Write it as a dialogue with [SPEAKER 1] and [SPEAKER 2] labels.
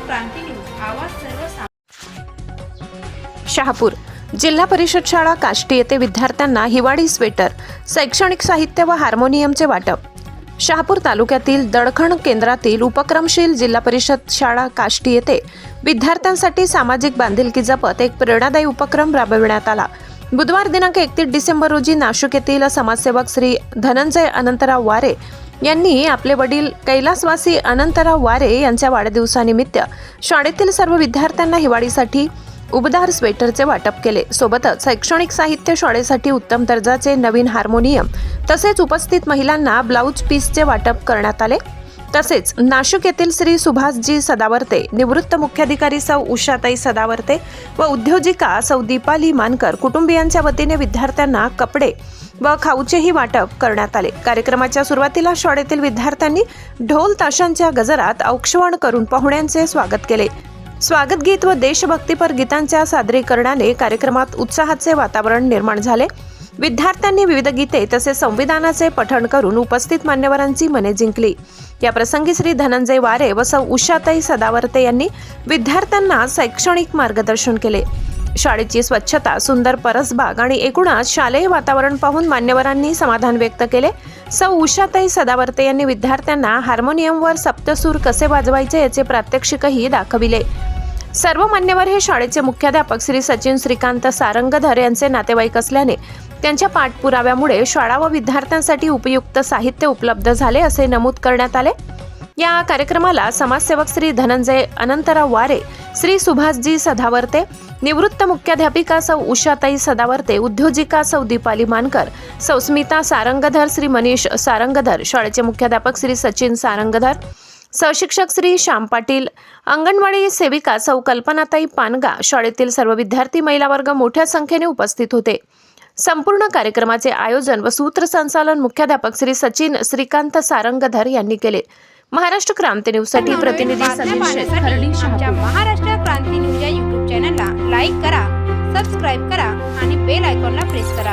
[SPEAKER 1] क्रांती news आवाज सर्व
[SPEAKER 2] शहापूर जिल्हा परिषद शाळा काष्टी येथे विद्यार्थ्यांना हिवाळी स्वेटर, शैक्षणिक साहित्य व हार्मोनियमचे वाटप। शहापूर तालुक्यातील दडखण केंद्रातील उपक्रमशील जिल्हा परिषद शाळा काष्टी येथे विद्यार्थ्यांसाठी सामाजिक बांधिलकी जपत एक प्रेरणादायी उपक्रम राबविण्यात आला। बुधवार दिनांक 31 डिसेंबर रोजी नाशिक येथील समाजसेवक श्री धनंजय अनंतराव वारे यांनी आपले वडील कैलासवासी अनंतराव वारे यांच्या वाढदिवसानिमित्त शाळेतील सर्व विद्यार्थ्यांना हिवाळीसाठी उबदार स्वेटरचे वाटप केले। सोबतच शैक्षणिक साहित्य, शाळेसाठी उत्तम दर्जाचे नवीन हार्मोनियम तसेच उपस्थित महिलांना ब्लाउज पीसचे वाटप करण्यात आले। तसेच नाशिक येथील श्री सुभाषजी सदावर्ते, निवृत्त मुख्याधिकारी सौ उषाताई सदावर्ते व उद्योजिका सौ दीपाली मानकर कुटुंबियांच्या वतीने विद्यार्थ्यांना कपडे व खाऊचेही वाटप करण्यात आले। कार्यक्रमाच्या सुरुवातीला शाळेतील विद्यार्थ्यांनी ढोल ताशांच्या गजरात औक्षवण करून पाहुण्यांचे स्वागत केले। स्वागत गीत व देशभक्तीपर गीतांच्या सादरीकरणाने कार्यक्रमात उत्साहाचे वातावरण निर्माण झाले। विद्यार्थ्यांनी विविध गीते तसेच संविधानाचे पठण करून उपस्थित मान्यवरांची मने जिंकली। या प्रसंगी श्री धनंजय वारे व सौ उषाताई सदावर्ते यांनी विद्यार्थ्यांना शैक्षणिक मार्गदर्शन केले। शाळेची स्वच्छता, सुंदर परसबाग आणि एकूणच शालेय वातावरण पाहून मान्यवरांनी समाधान व्यक्त केले। सौ उषाताई सदावर्ते यांनी विद्यार्थ्यांना हार्मोनियमवर सप्तसूर कसे वाजवायचे याचे प्रात्यक्षिकही दाखविले। सर्व मान्यवर हे शाळेचे मुख्याध्यापक श्री सचिन श्रीकांत सारंगधर यांचे नातेवाईक असल्याने त्यांच्या पाठपुराव्यामुळे शाळा व विद्यार्थ्यांसाठी उपयुक्त साहित्य उपलब्ध झाले असे नमूद करण्यात आले। या कार्यक्रमाला समाजसेवक श्री धनंजय अनंतराव वारे, श्री सुभाषजी सदावर्ते, निवृत्त मुख्याध्यापिका सौ उषाताई सदावर्ते, उद्योजिका सौ दीपाली मानकर, सौ स्मिता सारंगधर, श्री मनीष सारंगधर, शाळेचे मुख्याध्यापक श्री सचिन सारंगधर, सहशिक्षक श्री श्याम पाटील, अंगणवाडी सेविका सौ कल्पनाताई पानगा, शाळेतील सर्व विद्यार्थी महिला वर्ग मोठ्या संख्येने उपस्थित होते। संपूर्ण कार्यक्रमाचे आयोजन व सूत्रसंचालन मुख्याध्यापक श्री सचिन श्रीकांत सारंगधर यांनी केले। महाराष्ट्र क्रांती न्यूज साठी प्रतिनिधी
[SPEAKER 1] आमच्या महाराष्ट्र क्रांती न्यूज या YouTube चॅनलला लाईक करा, सबस्क्राईब करा आणि बेल आयकॉनला प्रेस करा।